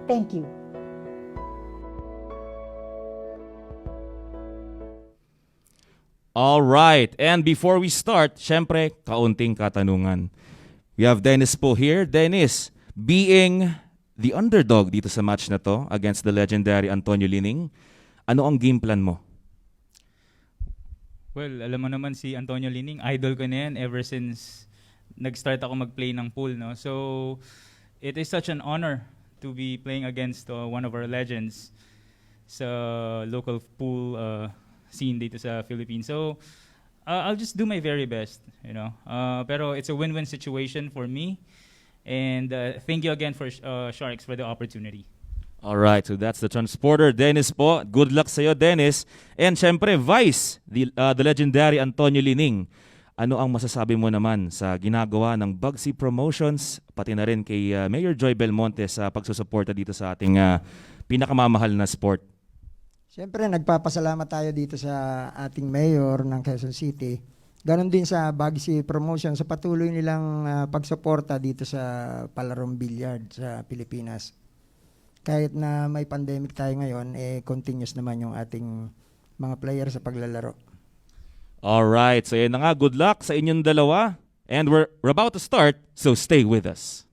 Thank you. All right. And before we start, syempre, kaunting katanungan. We have Dennis po here. Dennis, being the underdog dito sa match na to against the legendary Antonio Lining, ano ang game plan mo? Well, alam mo naman si Antonio Lining, idol ko na yan ever since nag-start ako mag-play ng pool, no? So, it is such an honor to be playing against one of our legends sa local pool scene dito sa Philippines. So, I'll just do my very best, you know. Pero it's a win-win situation for me. And thank you again for Sharks for the opportunity. All right, so that's the transporter, Dennis po. Good luck sa'yo, Dennis. And syempre, Vice, the legendary Antonio Lining. Ano ang masasabi mo naman sa ginagawa ng Bugsy Promotions, pati na rin kay Mayor Joy Belmonte sa pagsusuporta dito sa ating pinakamamahal na sport? Siyempre, nagpapasalamat tayo dito sa ating mayor ng Quezon City. Ganon din sa Bugsy Promotion sa patuloy nilang pagsuporta dito sa palarong billiard sa Pilipinas. Kahit na may pandemic tayo ngayon, continuous naman yung ating mga player sa paglalaro. Alright, so yan na nga. Good luck sa inyong dalawa. And we're about to start, so stay with us.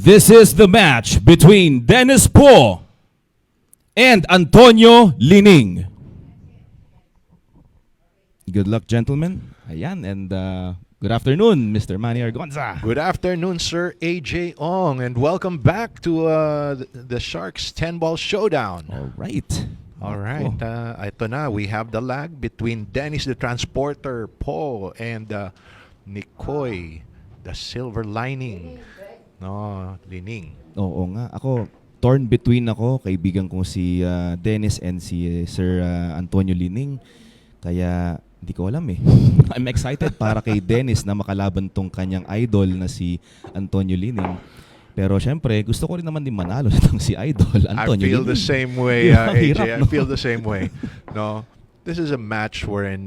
This is the match between Dennis Po and Antonio Lining. Good luck, gentlemen. Ayan, and good afternoon, Mr. Manny Argonza. Good afternoon, Sir AJ Ong, and welcome back to the Sharks 10-ball showdown. All right. All right. Ito na, we have the lag between Dennis the Transporter Po and Nikoy the Silver Lining. No, Lining. Oo nga. Ako, torn between ako. Kaibigan ko si Dennis and si Sir Antonio Lining. Kaya, hindi ko alam eh. I'm excited para kay Dennis na makalaban tong kanyang idol na si Antonio Lining. Pero syempre, gusto ko rin naman din manalo nitong si idol, Antonio I feel Lining. the same way, Ang AJ. hirap, I no? feel the same way. No, this is a match wherein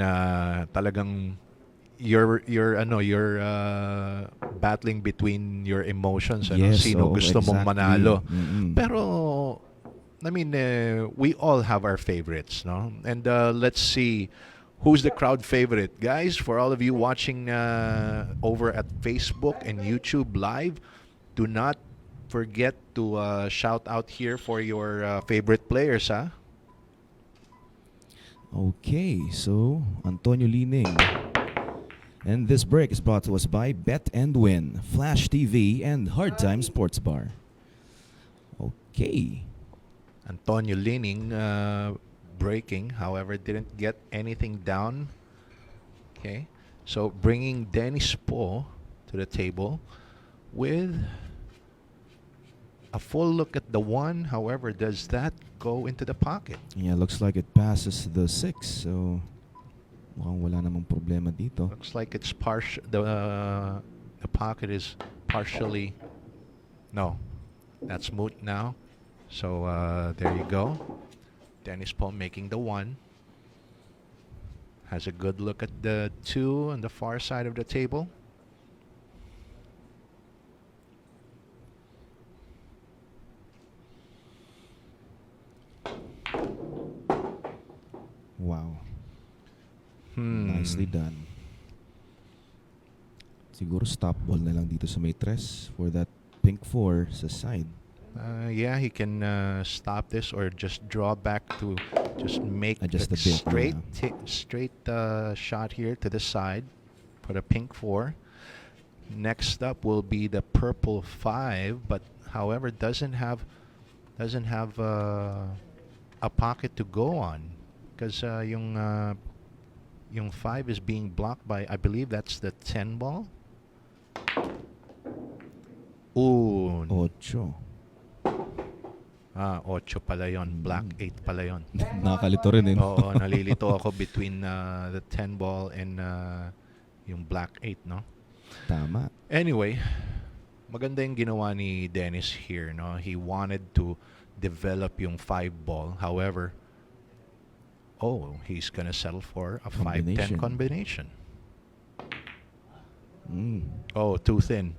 talagang you're battling between your emotions and Yes, sino oo, gusto mong exactly. manalo. Mm-mm. Pero I mean, we all have our favorites, no? And let's see who's the crowd favorite. Guys, for all of you watching over at Facebook and YouTube Live, do not forget to shout out here for your favorite players, huh? Okay, so Antonio Lining. And this break is brought to us by Bet and Win, Flash TV, and Hard Time Sports Bar. Okay. Antonio Lining breaking, however, didn't get anything down. Okay, so bringing Dennis Po to the table with a full look at the one. However, does that go into the pocket? Yeah, looks like it passes the 6, so Mukhang wala namang problema dito. Looks like it's the pocket is partially. No, that's moot now. So there you go. Dennis Paul making the 1. Has a good look at the 2 on the far side of the table. Wow. Nicely done. Siguro stop ball na lang dito sa may tres for that pink 4 sa side. Yeah, he can stop this or just draw back to just make Adjust the a bit, straight shot here to the side for the pink 4. Next up will be the purple 5, but however doesn't have a pocket to go on because yung 5 is being blocked by, I believe that's the 10 ball. Ooh. 8. 8 pala yon. Black 8 pala yon. Nakakalito rin eh. Oo, nalilito ako between the 10 ball and yung black 8, no? Tama. Anyway, maganda yung ginawa ni Dennis here, no? He wanted to develop yung 5 ball. However, he's gonna settle for a 5-10 combination. Too thin.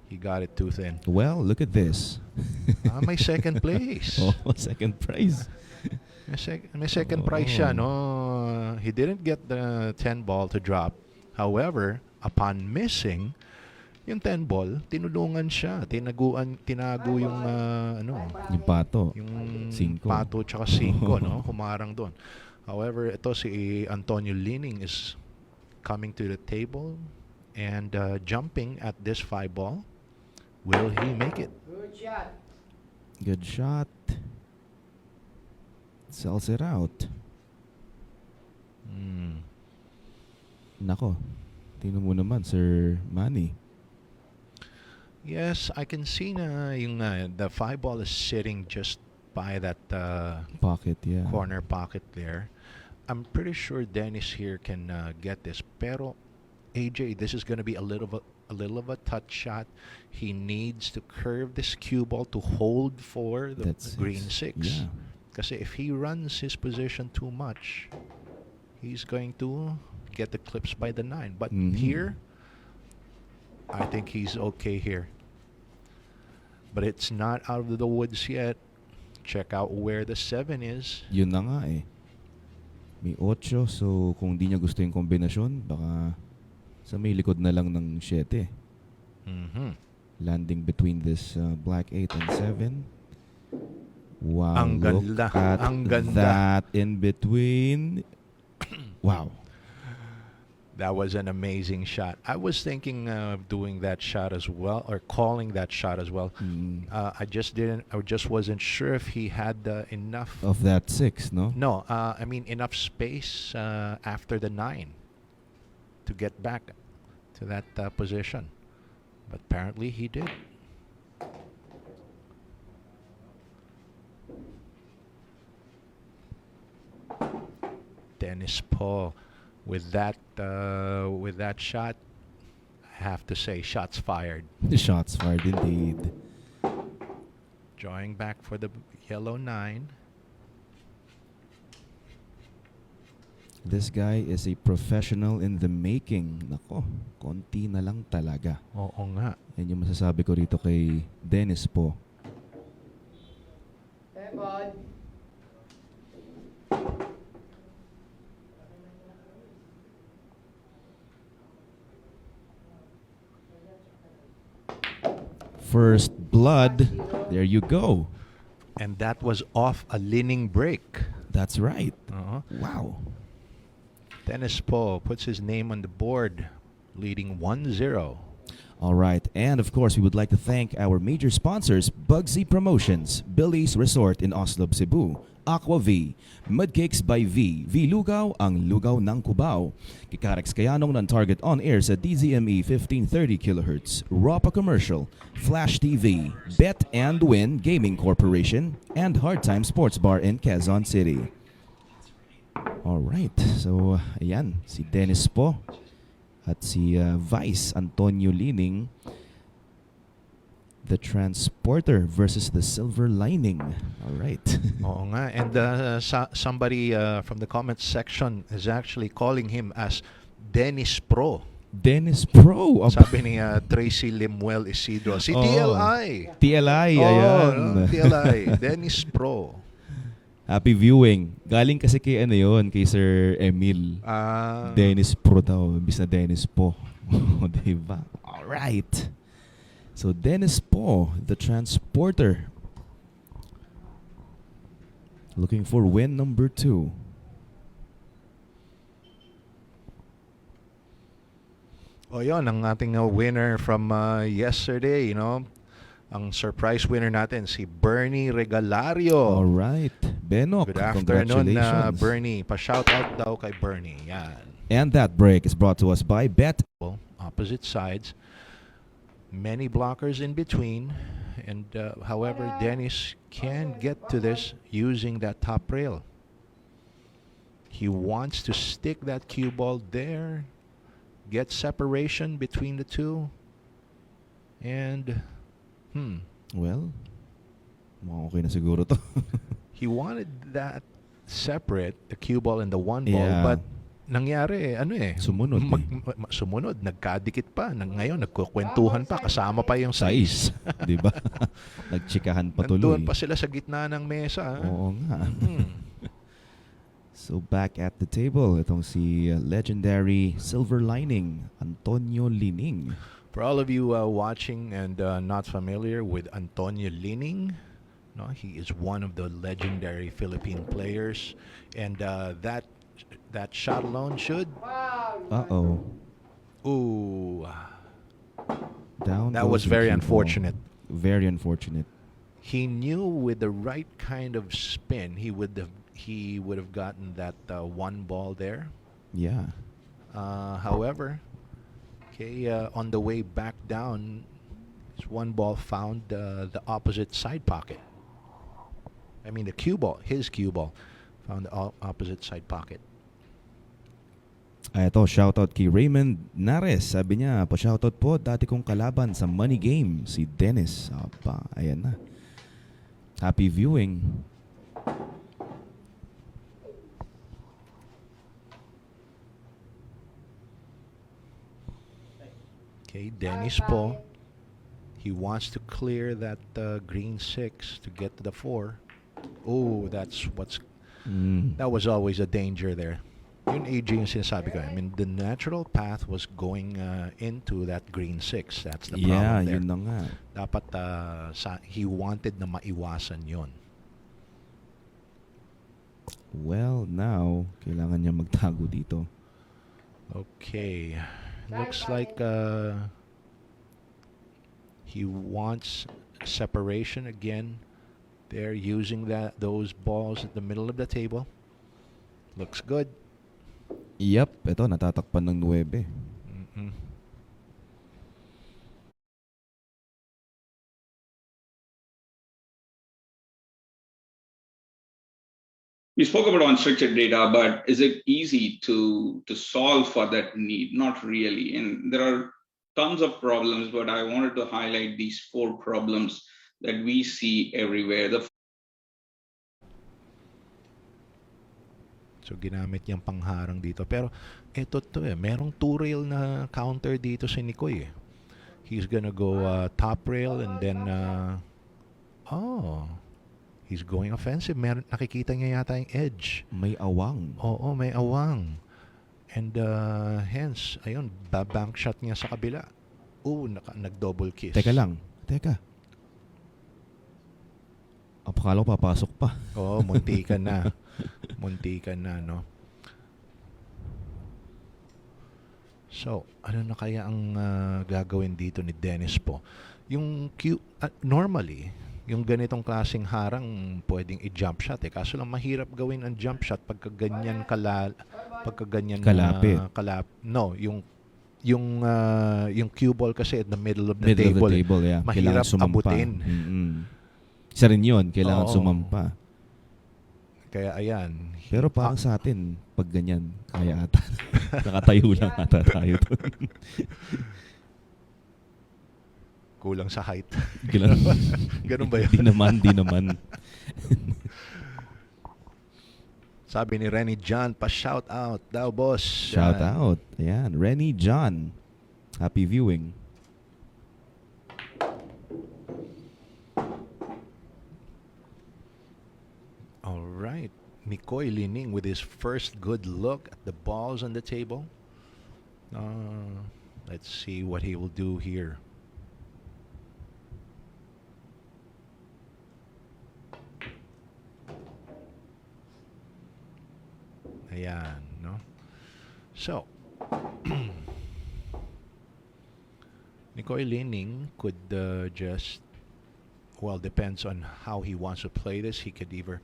He got it too thin. Well, look at this. May second place. Second prize. May second prize siya, no? He didn't get the 10 ball to drop. However, upon missing yung 10 ball, tinulungan siya. Tinago yung Yung pato. yung 5. pato tsaka 5, no? Humarang doon. However, ito si Antonio Lining is coming to the table and jumping at this 5 ball. Will he make it? Good shot. Sells it out. Nako. Tingnan mo naman, Sir Manny. Yes, I can see na yung the 5 ball is sitting just by that Pocket, yeah. corner pocket there. I'm pretty sure Dennis here can get this. Pero AJ, this is going to be a little of a touch shot. He needs to curve this cue ball to hold for the green 6. Yeah. Kasi if he runs his position too much, he's going to get the clips by the 9. But here, I think he's okay here. But it's not out of the woods yet. Check out where the 7 is. Yun na nga eh. May 8, so kung di niya gusto yung kombinasyon, baka sa may likod na lang ng 7. Landing between this black 8 and 7. Wow, Ang look ganda. at Ang ganda. that in between. Wow. That was an amazing shot. I was thinking of doing that shot as well, or calling that shot as well. I just wasn't sure if he had enough Of that 6, no? No, I mean enough space after the 9 to get back to that position. But apparently he did. Dennis Paul with that shot, I have to say shots fired. The shots fired indeed. Drawing back for the yellow 9. This guy is a professional in the making. Nako, konti na lang talaga. Oo nga. Yan yung masasabi ko rito kay Dennis po. First blood. There you go. And that was off a leaning break. That's right. Wow. Wow. Dennis Paul puts his name on the board, leading 1-0. All right. And of course, we would like to thank our major sponsors, Bugsy Promotions, Billy's Resort in Oslo, Cebu, Aqua V, Mudcakes by V, V Lugaw, ang lugaw ng Cubao, Kikarex Kayanong ng Target On Air sa DZME 1530 kHz, Ropa Commercial, Flash TV, Bet and Win Gaming Corporation, and Hard Time Sports Bar in Quezon City. Alright. So, ayan. Si Dennis po at si Vice Antonio Lining. The Transporter versus the Silver Lining. Alright. Oo nga. And somebody from the comments section is actually calling him as Dennis Pro. Dennis Pro. Sabi ni Tracy Limuel Isidro. Si Oo. TLI. TLI, Oo, ayan. TLI. Dennis Pro. Happy viewing. Galing kasi kay ano yun, kay Sir Emil. Dennis Pro daw, imbis na Dennis po. Diba? Alright. So, Dennis po, the Transporter. Looking for win number 2. O yun, ang ating winner from yesterday, ang surprise winner natin, si Bernie Regalario. Alright. Benok, Good afternoon, congratulations. Bernie. Pa-shoutout daw kay Bernie. Yan. And that break is brought to us by Bet. Opposite sides. Many blockers in between. And however, Dennis can get to this using that top rail. He wants to stick that cue ball there. Get separation between the two. And, Well, mukhang okay na siguro to. he wanted that separate, the cue ball and the one ball, Yeah. but nangyari, Sumunod sumunod, nagkadikit pa. Ngayon, nagkukwentuhan pa, kasama pa yung Sais. Diba? Nagchikahan pa tuloy. Nandun pa sila sa gitna ng mesa. Oo nga. So back at the table, itong si legendary Silver Lining, Antonio Lining. For all of you watching and not familiar with Antonio Lining, no, he is one of the legendary Philippine players, and that shot alone should. Uh-oh. Ooh, Down that was goes the very cue ball. unfortunate. Very unfortunate. He knew with the right kind of spin, he would have gotten that one ball there. Yeah. However, on the way back down, his one ball found the opposite side pocket. I mean, his cue ball, found the opposite side pocket. Ito, shoutout kay Raymond Nares. Sabi niya, pa-shoutout po, dati kong kalaban sa Money Game, si Dennis. Ayan na. Happy viewing. Okay, Dennis po. He wants to clear that green 6 to get to the 4. Oh, that was always a danger there. Yun AJ yung sinasabi ko. I mean, the natural path was going into that green 6. That's the problem Yeah, there. yun na nga. Dapat he wanted na maiwasan yon. Well, now, kailangan niya magtago dito. Okay. Looks like he wants separation again. They're using those balls at the middle of the table. Looks good. Yep, ito, natatakpan ng 9. Mm-mm. You spoke about unstructured data, but is it easy to solve for that need? Not really. And there are tons of problems, but I wanted to highlight these 4 problems that we see everywhere. So ginamit niyang pangharang dito. Pero ito merong 2 rail na counter dito si Nicoy. He's gonna go top rail and then he's going offensive. Nakikita niya yata yung edge. May awang. Oo, may awang. And hence, ayun, bank shot niya sa kabila. Nag-double kiss. Teka lang. Apakala ko papasok pa. Oo, muntikan na. Muntikan na, no? So, ano na kaya ang gagawin dito ni Dennis po? Yung normally, yung ganitong klaseng harang pwedeng i-jump shot kaso lang mahirap gawin ang jump shot pagka ganyan Kalapit. yung cue ball kasi at the middle of the Middle table. of the table, yeah. Mahirap Kailangan sumampa. abutin. Isa rin yun, kailangan Oo. sumampa. Kaya ayan. Pero parang sa atin, pag ganyan, kaya ata. Nakatayo lang ata tayo doon. Kulang sa height. Ganun. Ganun ba yun? Di naman. Sabi ni Renny John, pa-shout out daw, boss. Shout Yan. out. Ayan, Renny John. Happy viewing. All right. Mikoy Lining with his first good look at the balls on the table. Let's see what he will do here. Ayan, no? So, Mikoy Lining could just, well, depends on how he wants to play this. He could either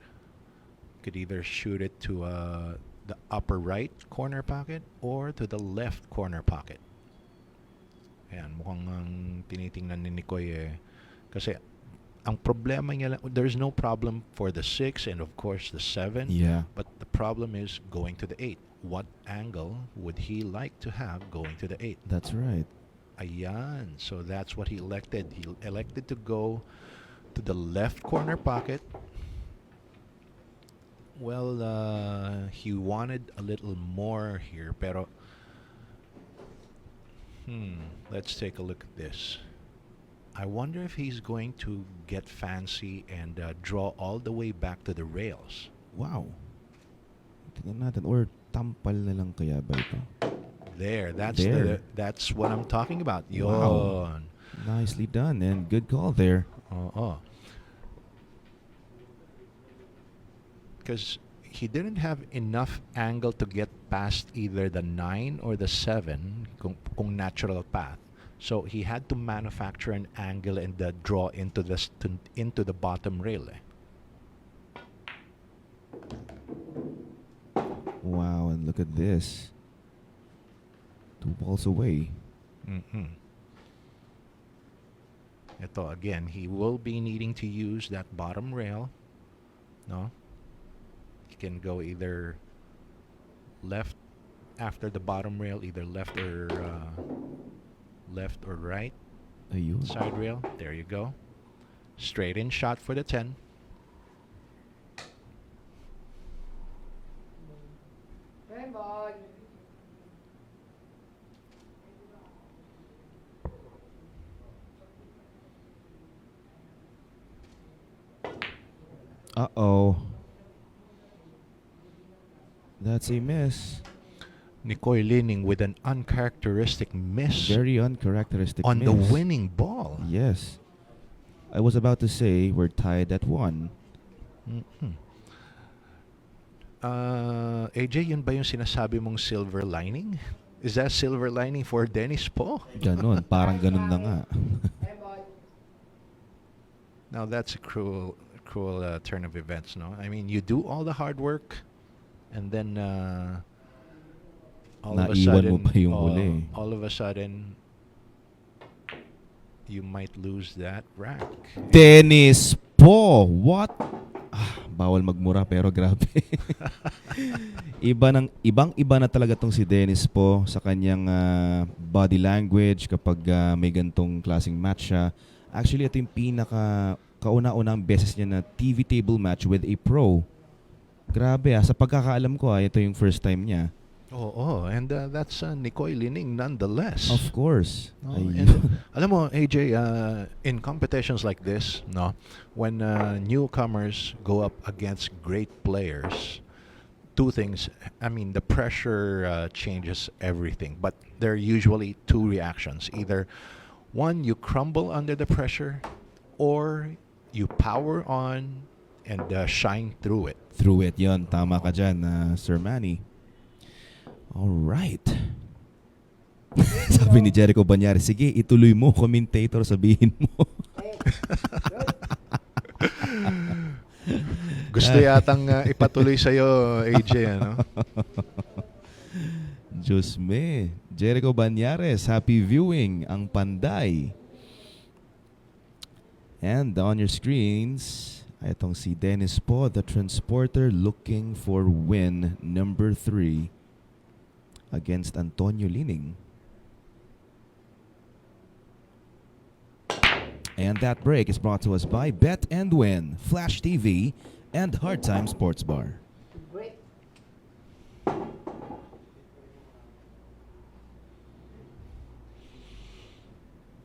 shoot it to the upper right corner pocket or to the left corner pocket. Ayan, mukhang tinitingnan ni Nikoy kasi ang problema niya, there's no problem for the 6 and of course the 7. Yeah. But the problem is going to the 8. What angle would he like to have going to the 8? That's right. Ayan. So that's what he elected. He elected to go to the left corner pocket. Well, he wanted a little more here, pero let's take a look at this. I wonder if he's going to get fancy and draw all the way back to the rails. Wow. Tingnan natin. Or tampal na lang kaya ba ito? There, that's what I'm talking about. Wow. Yon. Nicely done and good call there. Because he didn't have enough angle to get past either the 9 or the 7 kung natural path. So he had to manufacture an angle and draw into the bottom rail. Wow, and look at this. 2 balls away. Ito, again, he will be needing to use that bottom rail. No? He can go either left after the bottom rail, either left or right. Ayun. Side rail. There you go. Straight in shot for the 10. Uh-oh. That's a miss. Nikoy Lining with an uncharacteristic miss Very uncharacteristic on miss. the winning ball. Yes. I was about to say we're tied at 1. AJ, yun ba yung sinasabi mong silver lining? Is that silver lining for Dennis po? Ganon. Parang ganon na nga. Now that's a cruel turn of events, no? I mean, you do all the hard work, and then all of a Naiwan sudden, mo pa yung huli. all of a sudden, you might lose that rack. Dennis po! What? Bawal magmura pero grabe. Ibang-iba na talaga tong si Dennis po sa kanyang body language kapag may gantong klaseng match siya. Actually, ito yung kauna-unang beses niya na TV table match with a pro. Grabe sa pagkakaalam ko ito yung first time niya. And that's Nikoy Lining nonetheless. Of course. And alam mo, AJ, in competitions like this, no, when newcomers go up against great players, 2 things. I mean, the pressure changes everything, but there are usually 2 reactions. Either 1, you crumble under the pressure, or you power on and shine through it. Through it, yon. Tama ka dyan, Sir Manny. Alright. Sabi ni Jericho Banyari, sige, ituloy mo, commentator, sabihin mo. Gusto yatang ipatuloy sa'yo, AJ, ano? Diyos me. Jericho Banyares, happy viewing. Ang panday. And on your screens, Itong si Dennis po, the transporter, looking for win number 3 against Antonio Lining. And that break is brought to us by Bet and Win, Flash TV, and Hard Time Sports Bar.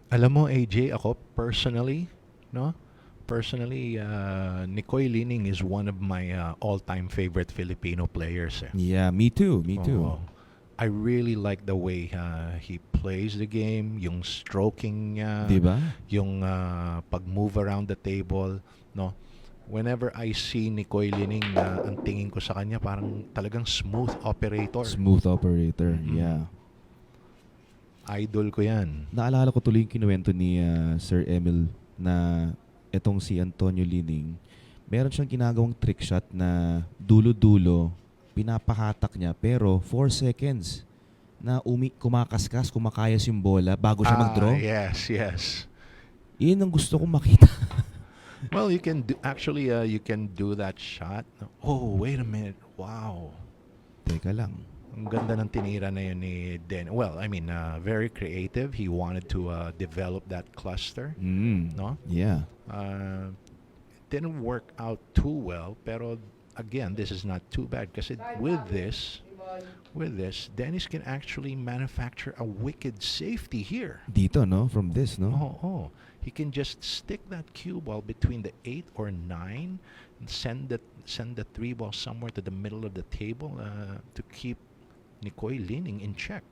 Alam mo, AJ, ako personally, no? Personally, Nicoy Lining is one of my all-time favorite Filipino players. Eh. Yeah, me too, me too. Oo. I really like the way he plays the game, yung stroking niya, Diba? yung pag-move around the table, no? Whenever I see Nicoy Lining, ang tingin ko sa kanya parang talagang smooth operator. Smooth operator, Mhm. yeah. Idol ko yan. Naalala ko tuloy yung kinuwento ni Sir Emil na etong si Antonio Lining, meron siyang ginagawang trick shot na dulo-dulo, pinapahatak niya, pero 4 seconds na kumakaskas, kumakayas yung bola bago siya mag-draw. Yes, yes. Yun ang gusto kong makita. Well, you can do, actually, you can do that shot. Oh, wait a minute. Wow. Teka lang. Ang ganda ng tinira na yun ni Den. Well, I mean, very creative. He wanted to develop that cluster. No? Yeah. It didn't work out too well, pero again, this is not too bad kasi with this, Dennis can actually manufacture a wicked safety here. Dito, no? From this, no? Oh. He can just stick that cue ball between the 8 or 9 and send the 3 ball somewhere to the middle of the table to keep Nicoy Lining in check.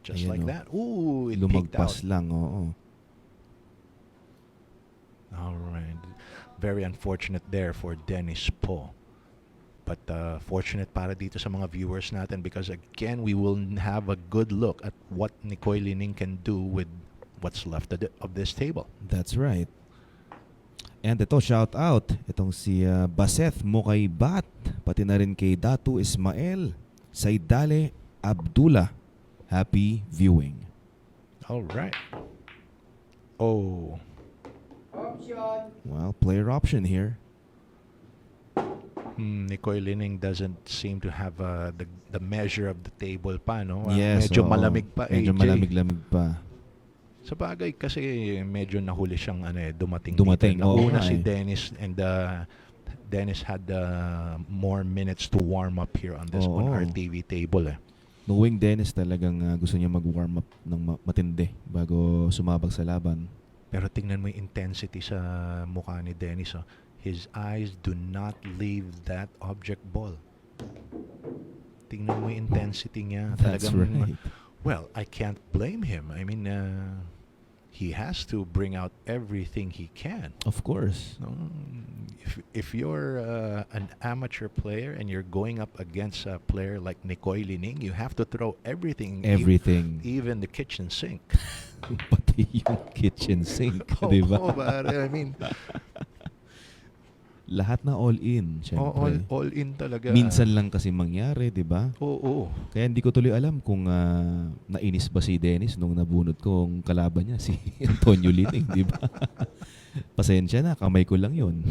Just Ayan, like oh. that. Ooh, it peaked out. Lumagpas lang, oo. All right. Very unfortunate there for Dennis Po. But fortunate para dito sa mga viewers natin because again, we will have a good look at what Nicoy Lining can do with what's left of this table. That's right. And ito, shout out. Itong si Baseth Mokaybat, pati na rin kay Datu Ismael, Saidale Abdullah. Happy viewing. All right. Oh. Well, player option here. Nicoy Lining doesn't seem to have the measure of the table pa, no? Yes, medyo oo. malamig pa, Medyo AJ. malamig-lamig pa. Sa bagay kasi medyo nahuli siyang dumating Dumating, dito. oo Nauna nga si eh. Dennis and Dennis had more minutes to warm up here on this on Oo. our TV table. Eh. Knowing Dennis talagang gusto niya mag-warm up ng matindi bago sumabak sa laban. Pero tingnan mo yung intensity sa mukha ni Dennis. Oh. His eyes do not leave that object ball. Tingnan mo yung intensity niya. That's Talagang, right. well, I can't blame him. I mean, he has to bring out everything he can. Of course. No? If you're an amateur player and you're going up against a player like Nicoy Lining, you have to throw everything. Everything. Even the kitchen sink. Pati yung kitchen sink. Di ba? Oh, I mean, Lahat na all-in, syempre. all in talaga. Minsan lang kasi mangyari, di ba? Oo. Kaya hindi ko tuloy alam kung nainis ba si Dennis nung nabunot kong kalaban niya, si Antonio Lining, di ba? Pasensya na, kamay ko lang yun.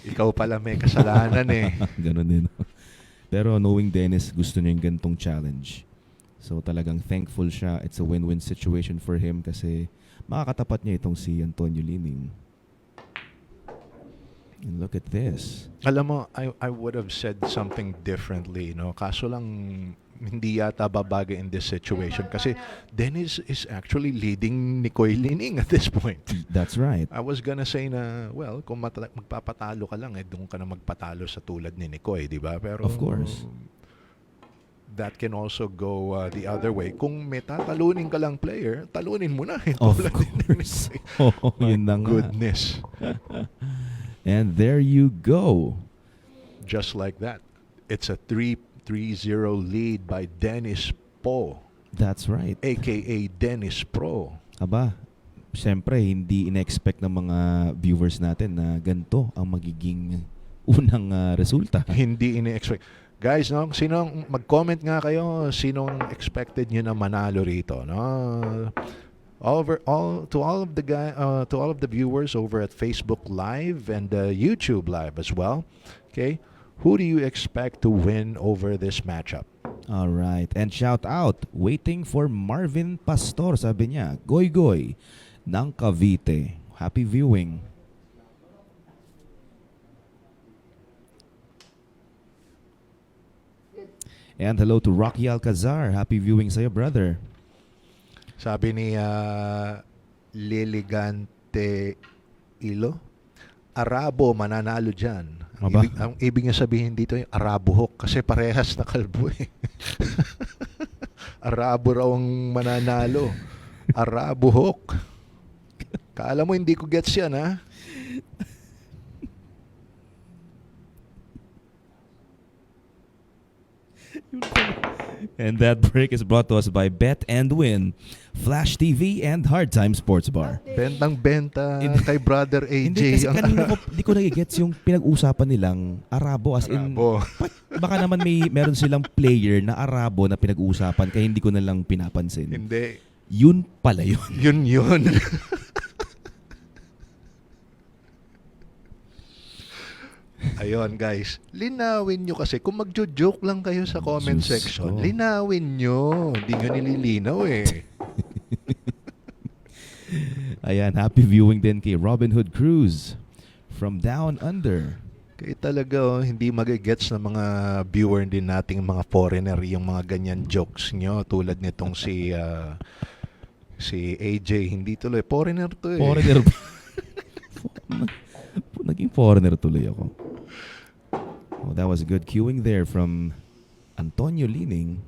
Ikaw pala may kasalanan eh. Ganon din. Pero knowing Dennis, gusto niya yung gantong challenge. So talagang thankful siya. It's a win-win situation for him kasi makakatapat niya itong si Antonio Lining. And look at this. Alam mo, I would have said something differently, no? Kaso lang, hindi yata babagay in this situation kasi Dennis is actually leading Nicoy Lining at this point. That's right. I was gonna say na, well, kung magpapatalo ka lang, doon ka na magpatalo sa tulad ni Nicoy, di ba? Pero, Of course. that can also go the other way. Kung may tatalunin ka lang player, talunin mo na. Of Tulad ni course. Nicoy. Oh, yun na nga. Goodness. And there you go. Just like that. It's a 3-0 lead by Dennis Po, That's right. aka Dennis Pro. Aba, siyempre, hindi in-expect ng mga viewers natin na ganito ang magiging unang resulta. Hindi ini-expect. Guys, no, sinong mag-comment nga kayo, sinong expected nyo na manalo rito, no? To all of the viewers over at Facebook Live and YouTube Live as well. Okay, who do you expect to win over this matchup? All right. And shout out, waiting for Marvin Pastor, sabi niya. Goy Goy ng Cavite. Happy viewing. And hello to Rocky Alcazar. Happy viewing sa'yo, brother. Sabi ni Liligante Ilo, Arabo mananalo dyan. Aba. Ang ibig niya sabihin dito yung Arabo Hook kasi parehas na kalbo eh. Arabo raw ang mananalo. Arabo Hook. Kala mo hindi ko gets yan, ha? And that break is brought to us by Bet and Win, Flash TV, and Hard Time Sports Bar. Bentang-benta Hindi. kay Brother AJ. Hindi kasi ang kanina di ko nagigets yung pinag-usapan nilang Arabo as Arabo. in baka naman meron silang player na Arabo na pinag-uusapan kaya hindi ko na lang pinapansin. Hindi. Yun pala yun. Yun. Ayun guys, linawin nyo kasi kung magjo-joke lang kayo sa comment Diyos section, ko. linawin nyo. Hindi nyo nililinaw eh. Ayan, happy viewing din kay Robin Hood Cruz from Down Under. Kaya talaga hindi magigets ng mga viewer din nating mga foreigner yung mga ganyan jokes nyo tulad nitong si AJ, hindi tuloy. Foreigner to eh. Foreigner. Naging foreigner tuloy ako. Oh, that was a good cueing there from Antonio Lining.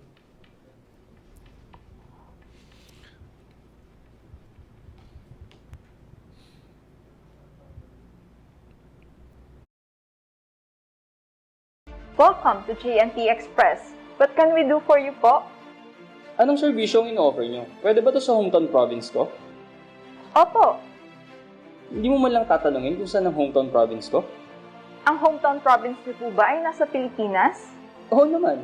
Welcome to JNT Express. What can we do for you po? Anong servisyo ang in-offer nyo? Pwede ba to sa hometown province ko? Opo, Hindi mo man lang tatanungin kung saan ang hometown province ko? ang hometown province niyo po ba ay nasa Pilipinas? Oo naman.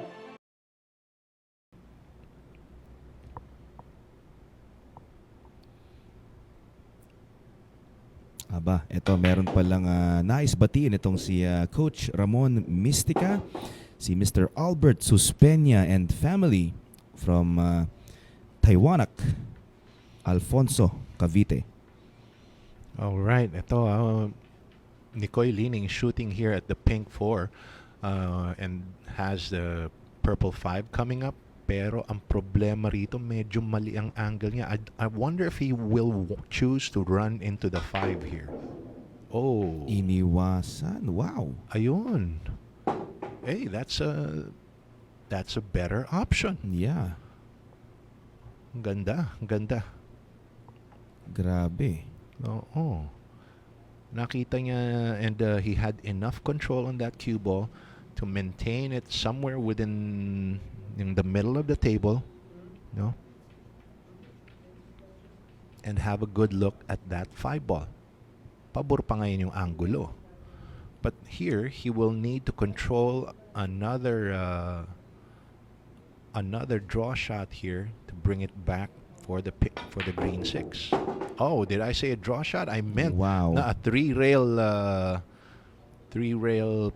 Aba, eto meron palang nais batiin itong si Coach Ramon Mistica, si Mr. Albert Suspenia and family from Taiwanak, Alfonso, Cavite. All right, ito Nicoy Lining shooting here at the pink 4 and has the purple 5 coming up. Pero ang problema rito, medyo mali ang angle niya. I wonder if he will choose to run into the 5 here. Oh, Iniwasan. Wow. ayun. Hey, that's a better option. Yeah. Ang ganda, ang ganda. Grabe. Oo. Nakita niya and he had enough control on that cue ball to maintain it somewhere within in the middle of the table, no? And have a good look at that 5 ball. Pabor pa ngayon yung angulo. But here he will need to control another draw shot here to bring it back for the green 6. Oh, did I say a draw shot? I meant Wow. a three rail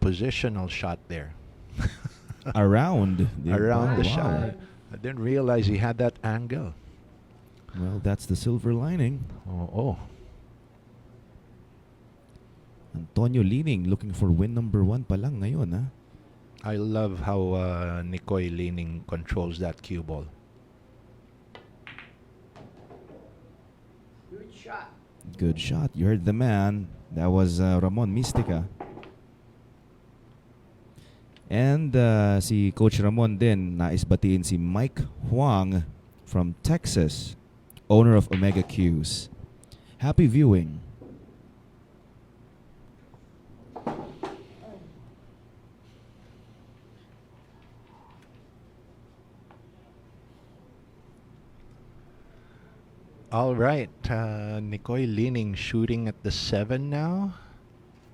positional shot there. Around. Around the Wow. shot. I didn't realize he had that angle. Well, that's the silver lining. Oh. Antonio Lining looking for win number 1 pa lang ngayon, ha? I love how Nicoy Lining controls that cue ball. Good shot. You heard the man. That was Ramon Mistica. And si Coach Ramon din, nais batiin si Mike Huang from Texas, owner of Omega Qs. Happy viewing. All right, Nicoy Lining shooting at the 7 now.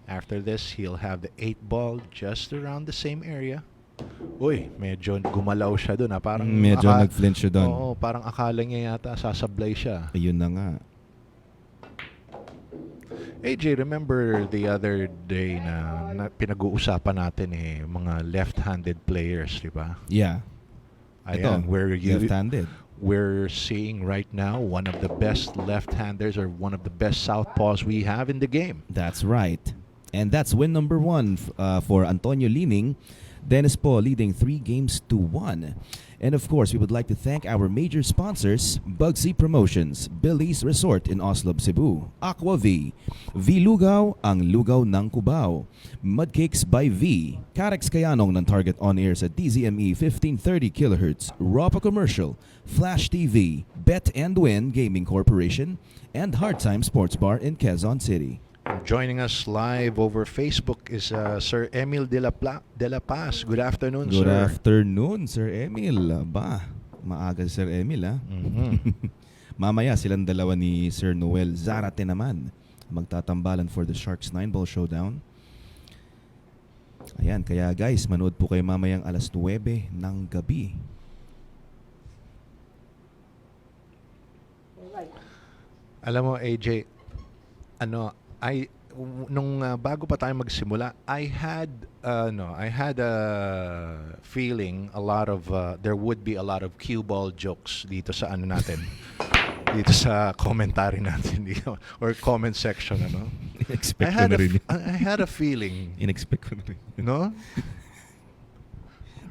After this, he'll have the 8 ball just around the same area. Uy, medyo gumalaw siya doon. Parang Medyo nag-flinch siya doon. Oo, parang akala niya yata sasablay siya. Ayun na nga. AJ, remember the other day na pinag-uusapan natin mga left-handed players, di ba? Yeah. Ayan, Ito, left-handed. we're seeing right now one of the best left-handers or one of the best southpaws we have in the game. That's right. And that's win number 1 for Antonio Lining. Dennis po leading 3-1. And of course, we would like to thank our major sponsors, Bugsy Promotions, Billy's Resort in Oslo, Cebu, Aqua V, V Lugaw, ang lugaw ng Cubao, Mudcakes by V, Carex Kayanong ng Target On Air sa DZME 1530 kHz, Ropa Commercial, Flash TV, Bet and Win Gaming Corporation, and Hard Time Sports Bar in Quezon City. Joining us live over Facebook is Sir Emil de la Paz. Good afternoon, Good sir. afternoon, Sir Emil. Ba, maaga si Sir Emil, ha? Mamaya silang dalawa ni Sir Noel Zarate naman magtatambalan for the Sharks 9-ball showdown. Ayan, kaya guys, manood po kayo mamayang alas 9 ng gabi. Alam mo, AJ, nung bago pa tayo magsimula, I had a feeling there would be a lot of cue ball jokes dito sa natin. Dito sa commentary natin dito, or comment section, In-expect ko na rin. I had a feeling, In-expect ko na rin. no?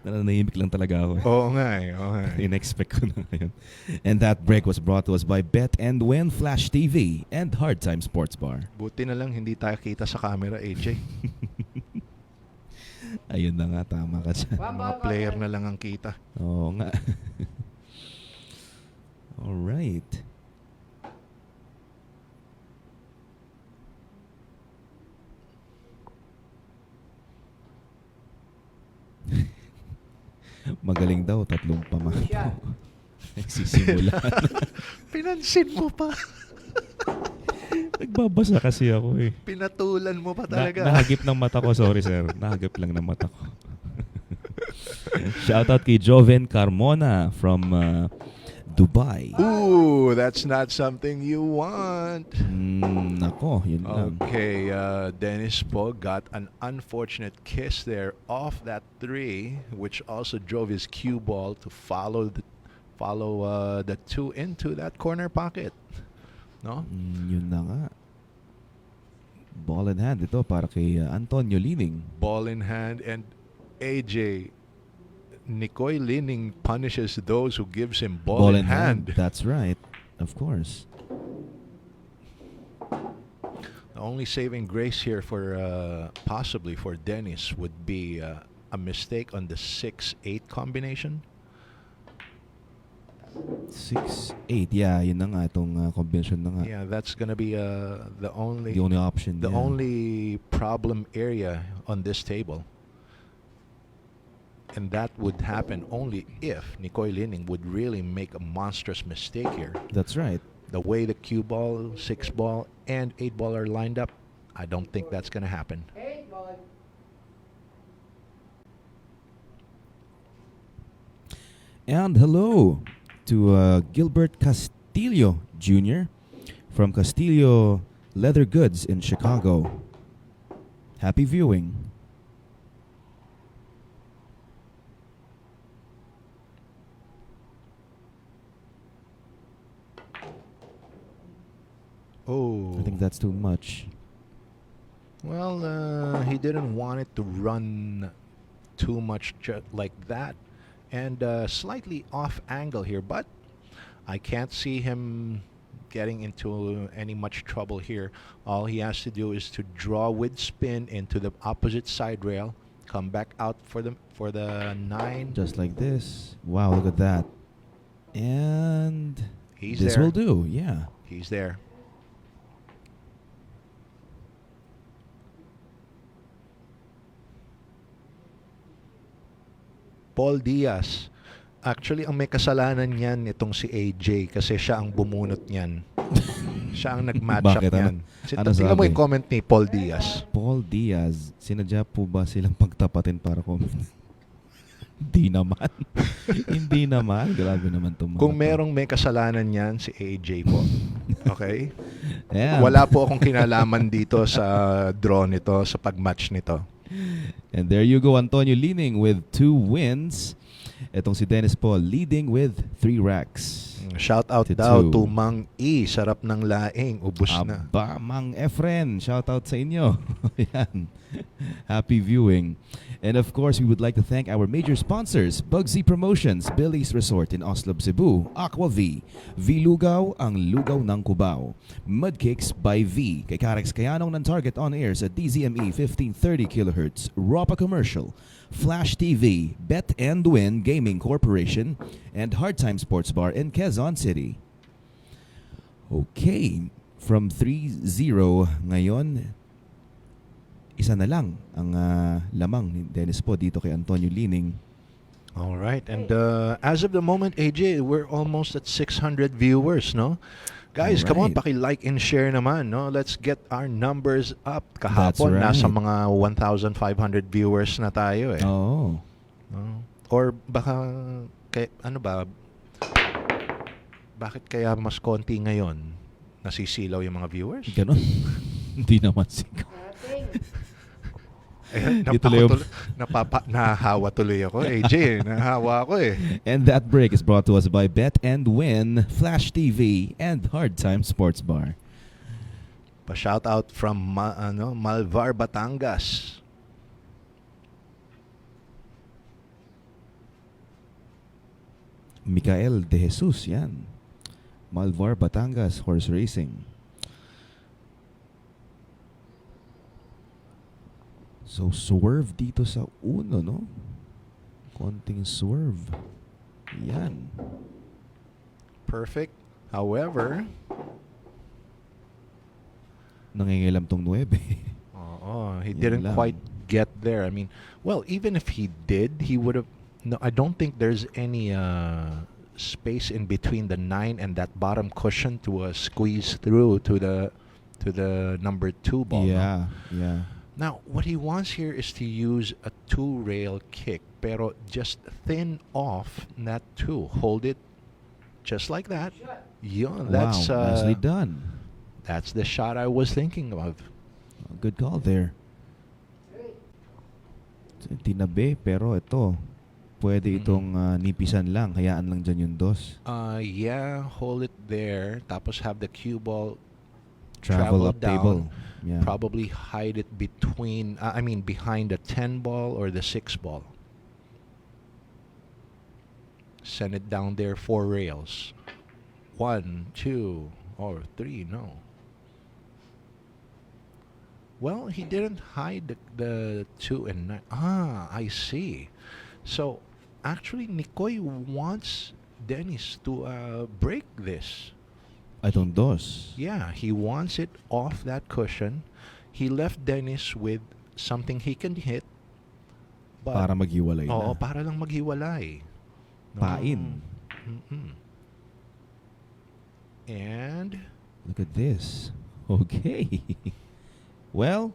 Nananahimik lang talaga ako. Oo nga. In-expect ko na ngayon. And that break was brought to us by Bet and Win, Flash TV, and Hard Time Sports Bar. Buti na lang hindi tayo kita sa camera, AJ. Ayun na nga, tama ka dyan. Mga player na lang ang kita. Oo nga. Alright. Magaling daw, 3 pamangko. Nagsisimula. Pinansin mo pa. Nagbabasa kasi ako eh. Pinatulan mo pa talaga. Nahagip ng mata ko, sorry sir. Nahagip lang ng mata ko. Shoutout kay Joven Carmona from Dubai. Ooh, that's not something you want. Nako, yun lang. Okay, Dennis po got an unfortunate kiss there off that 3, which also drove his cue ball to follow the 2 into that corner pocket. No? Yun na nga. Ball in hand ito para kay Antonio Lining. Ball in hand, and AJ, Nicoy Lining punishes those who gives him ball in hand. That's right. Of course. The only saving grace here for possibly for Dennis would be a mistake on the 6-8 combination. 6-8. Yeah, yun na nga itong combination na nga. Yeah, that's gonna be the only option. the only problem area on this table. And that would happen only if Nicoy Lining would really make a monstrous mistake here. That's right. The way the cue ball, 6 ball, and 8 ball are lined up, I don't think that's going to happen. And hello to Gilbert Castillo Jr. from Castillo Leather Goods in Chicago. Happy viewing. Oh, I think that's too much. well, he didn't want it to run too much like that, and slightly off angle here, but I can't see him getting into any much trouble here. All he has to do is to draw with spin into the opposite side rail, come back out for the 9. Just like this. Wow, look at that. And He's this there. will do. Yeah. He's there. Paul Diaz. Actually, ang may kasalanan niyan itong si AJ kasi siya ang bumunot niyan. Siya ang nag-match up Bakit? niyan. Ano Tingnan mo sabi? yung comment ni Paul Diaz. Paul Diaz, sinadya po ba silang pagtapatin para comment? Hindi naman. Hindi naman. Grabe naman itong mga Kung to. merong may kasalanan yan, si AJ po. Okay? Ayan. Wala po akong kinalaman dito sa draw nito, sa pag-match nito. And there you go, Antonio leading with 2 wins. Etong si Dennis po leading with 3 racks. Shout out To daw 2. to Mang E. Sarap ng laing. Ubus na. Aba, Mang Efren, shout out sa inyo. Ayan. Happy viewing. And of course, we would like to thank our major sponsors, Bugsy Promotions, Billy's Resort in Oslob, Cebu, Aqua V, V-Lugaw, ang lugaw ng Cubao, Mudcakes by V, kay Karex Kayanong ng Target on Air sa DZME 1530 kHz, Ropa Commercial, Flash TV, Bet and Win Gaming Corporation, and Hard Time Sports Bar in Quezon City. Okay, from 3-0 ngayon, isa na lang ang lamang ni Dennis po dito kay Antonio Lining. All right. And as of the moment, AJ, we're almost at 600 viewers, no? Guys, come on, Alright. paki-like and share naman, no? Let's get our numbers up. Kahapon, That's right. nasa mga 1,500 viewers na tayo eh. Oh. No? Or baka, ano ba, bakit kaya mas konti ngayon? Nasisilaw yung mga viewers? Ganon. Hindi naman siguro. Ito lang yung- Nahahawa tuloy ako, AJ. Nahahawa ako eh. And that break is brought to us by Bet and Win, Flash TV, and Hard Time Sports Bar. Pa-shout out from Malvar, Batangas. Mikael De Jesus, yan. Malvar, Batangas, horse racing. So, swerve dito sa uno, no? Konting swerve. Yan. Perfect. However, Nangingilam tong 9. he Yun didn't lang. quite get there. I mean, well, even if he did, he would have. No, I don't think there's any space in between the 9 and that bottom cushion to squeeze through to the number 2 ball. no? Yeah, yeah. Now, what he wants here is to use a 2-rail kick, pero just thin off that 2. Hold it just like that. Yun, that's wow, nicely done. That's the shot I was thinking of. Good call there. Tinabi, pero ito, pwede itong nipisan lang. Hayaan lang dyan yung dos. Yeah, hold it there. Tapos have the cue ball Travel up down. table. Yeah. Probably hide it between, behind the 10 ball or the 6 ball. Send it down there 4 rails. 1, 2, or 3, no. Well, he didn't hide the 2 and 9. I see. So, actually, Nikoy wants Dennis to break this. Itong dos. Yeah, he wants it off that cushion. He left Dennis with something he can hit. But, Para maghiwalay oo, na. para lang maghiwalay. No. Pain. Mm-mm. And Look at this. Okay. Well,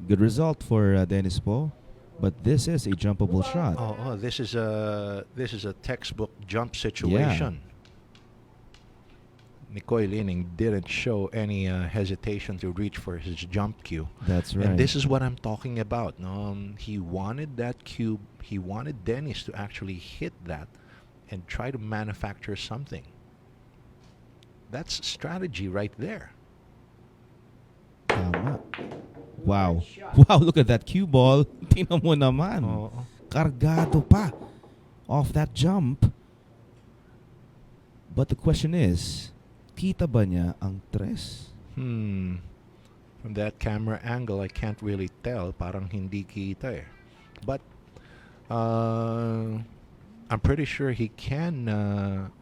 good result for Dennis Po. But this is a jumpable shot. this is a textbook jump situation. Nikoy Lining didn't show any hesitation to reach for his jump cue. That's right. And this is what I'm talking about. He wanted that cube. He wanted Dennis to actually hit that and try to manufacture something. That's strategy right there. Tama. Wow. Wow, look at that cue ball. Tingnan mo naman. Oo. Kargado pa. Off that jump. But the question is, kita ba niya ang tres? From that camera angle, I can't really tell. Parang hindi kita eh. But I'm pretty sure he can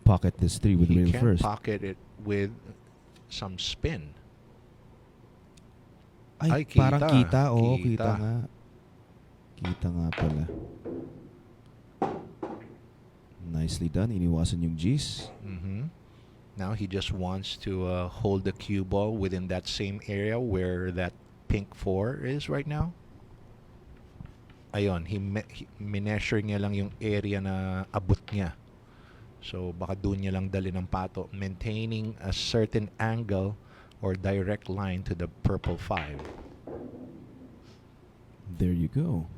Pocket this 3 with he rail can first. pocket it with some spin. Ay, Ay, parang kita. kita. Oo, kita Kita. nga. Kita nga pala. Nicely done. Iniwasan yung G's. Now he just wants to hold the cue ball within that same area where that pink 4 is right now. Ayun, mineasure niya lang yung area na abot niya. So baka doon niya lang dali ng pato, maintaining a certain angle or direct line to the purple 5. There you go.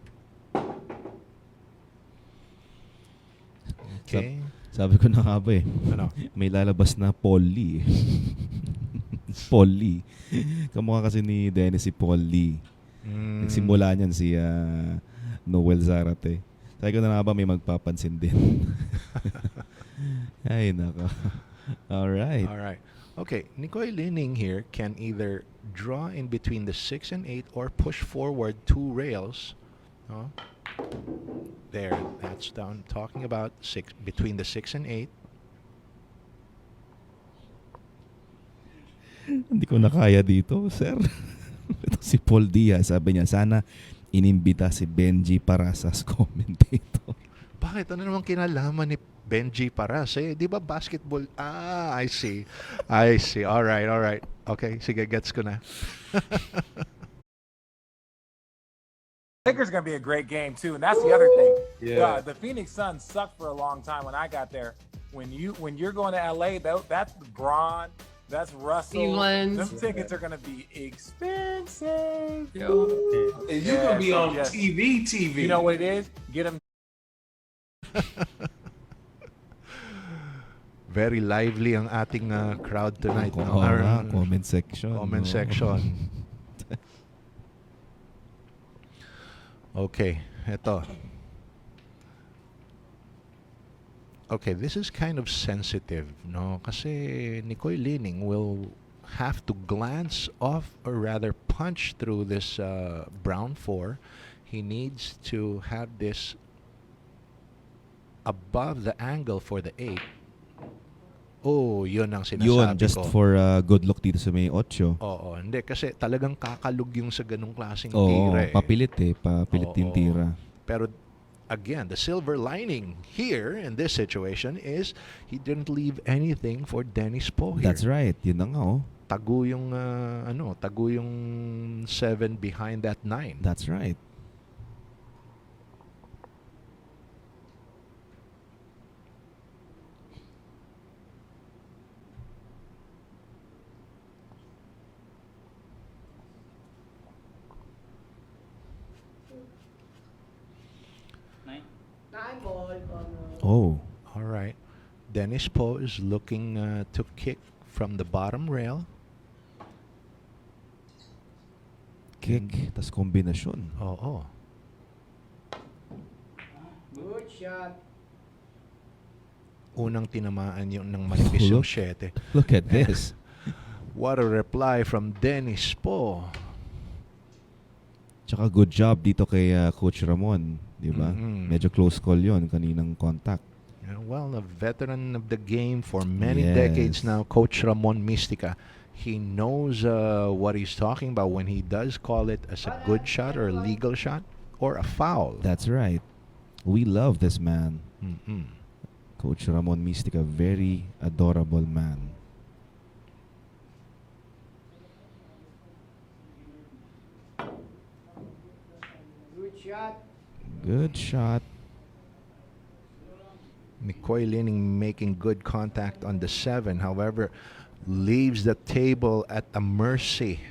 Okay. Sabi ko na nga ba eh. Ano? May lalabas na Paul Lee. Paul Lee. Kamukha kasi ni Dennis si Paul Lee. Nagsimula niyan si Noel Zarate. Sabi ko na nga ba may magpapansin din. Ay, nako. All right. All right. Okay, Nicoy Lining here can either draw in between the 6 and 8 or push forward 2 rails. No? There, that's down. Talking about between the 6 and 8. Hindi ko na kaya dito, sir. Ito si Paul Diaz, sabi niya, sana inimbita si Benji Paras as commentator. Bakit? Ano naman kinalaman ni Benji Paras? Eh, di ba basketball? Ah, I see. I see. All right, all right. Okay, sige, gets ko na. Lakers going to be a great game too, and that's the other thing. Yeah. The Phoenix Suns sucked for a long time when I got there. When you're going to LA, that's Braun, that's Russell. Them tickets are going to be expensive. And you're going to be on TV. You know what it is? Get them. Very lively ang ating crowd tonight. Oo nga, comment section. Comment section. Okay, eto. Okay, this is kind of sensitive, no? Kasi Nicoy Lining will have to glance off or rather punch through this brown 4. He needs to have this above the angle for the 8. Oh, yun ang sinasabi Yun, just ko. for good look dito sa may 8. Oo, hindi. Kasi talagang kakalug yung sa ganung klaseng Oo, tira. papilit eh. Papilit yung tira. Pero, again, the silver lining here in this situation is he didn't leave anything for Dennis Poe here. That's right. Yun na nga oh. Tago yung, tago yung 7 behind that 9. That's right. Oh. All right. Dennis Poe is looking to kick from the bottom rail. Kick, tas kombinasyon. Oo. Good shot. Unang tinamaan yung ng manipis yung 7. Look at this. What a reply from Dennis Poe. Tsaka good job dito kay Coach Ramon. Diba? Medyo close call yon kaninang contact. Yeah, well, a veteran of the game for many Yes. decades now, Coach Ramon Mistica. He knows what he's talking about when he does call it as a good shot or a legal shot or a foul. That's right. We love this man. Mm-mm. Coach Ramon Mistica, very adorable man. Good shot. Good shot. Nicoy Lining making good contact on the 7. However, leaves the table at the mercy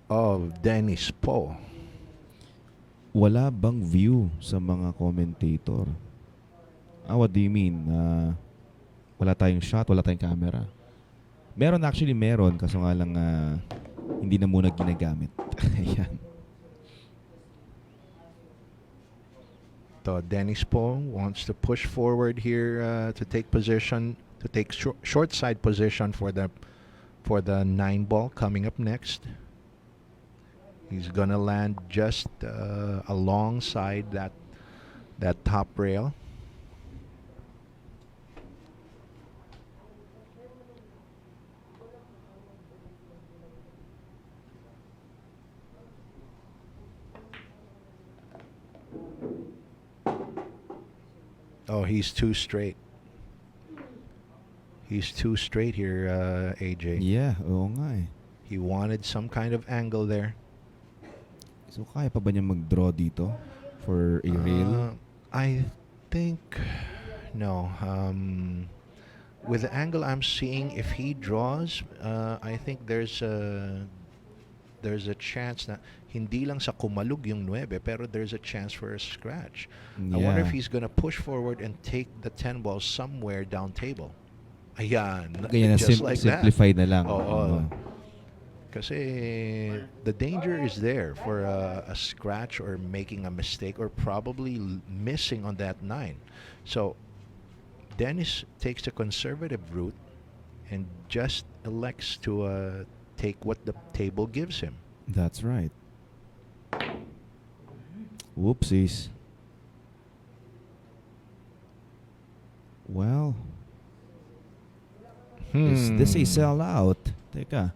of Dennis Poe. Wala bang view sa mga commentator? What do you mean? Wala tayong shot, wala tayong camera. Meron, kaso nga lang hindi na muna ginagamit. Ayan. So Dennis Poe wants to push forward here to take position, to take short side position for the 9 ball coming up next. He's gonna land just alongside that top rail. Oh, he's too straight. He's too straight here, AJ. Yeah, oo nga eh. He wanted some kind of angle there. So kaya pa ba niya mag-draw dito for a rail? I think no. With the angle I'm seeing, if he draws, I think there's a chance na hindi lang sa kumalug yung 9, pero there's a chance for a scratch. I wonder if he's gonna push forward and take the 10 ball somewhere down table. Ayan, Ganyan na, just like simplified na lang. Oo. Kasi the danger is there for a scratch or making a mistake or probably missing on that 9. So Dennis takes the conservative route and just elects to take what the table gives him. That's right. Whoopsies. Well, is this a sellout? Teka.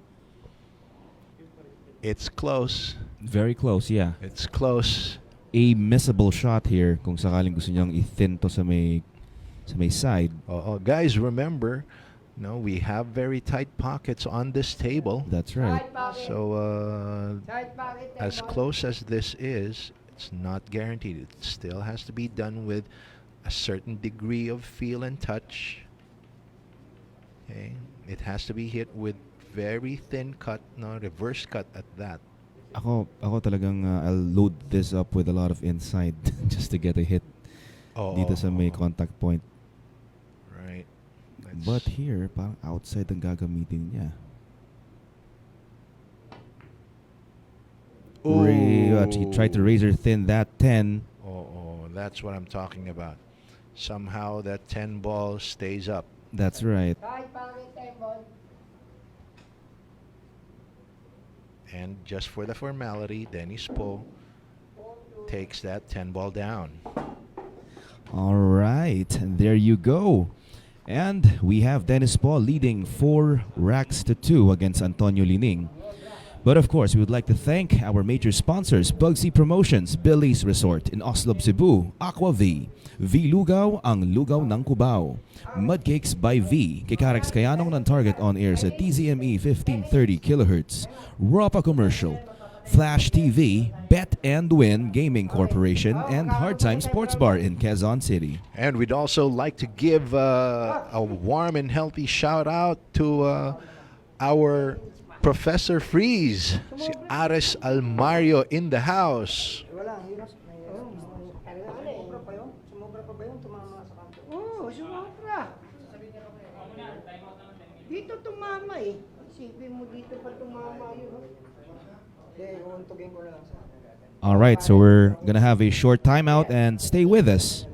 It's close. Very close, yeah. It's close. A missable shot here kung sakaling gusto niyang i-thin to sa may side. Guys, remember, we have very tight pockets on this table. That's right. So as close as this is, it's not guaranteed. It still has to be done with a certain degree of feel and touch. Okay, it has to be hit with very thin cut, reverse cut at that. Ako talagang I'll load this up with a lot of inside just to get a hit dito sa may contact point. Right. But here, parang outside ang gagamitin niya. He tried to razor thin that 10. That's what I'm talking about. Somehow that 10 ball stays up. That's right. And just for the formality, Dennis Po takes that 10 ball down. All right, and there you go. And we have Dennis Paul leading 4-2 against Antonio Lining. But of course, we would like to thank our major sponsors, Bugsy Promotions, Billy's Resort in Oslo, Cebu, Aqua V, V Lugaw, ang lugaw ng Cubao, Mudcakes by V, Kikarex Kayanong ng target on air sa DZME 1530 kHz, Ropa Commercial, Flash TV, Bet and Win Gaming Corporation, and Hard Time Sports Bar in Quezon City. And we'd also like to give a warm and healthy shout out to our Professor Freeze, si Ares Almario in the house. Dito tumama eh. Isipin mo dito pa tumama yun. All right, so we're going to have a short timeout and stay with us.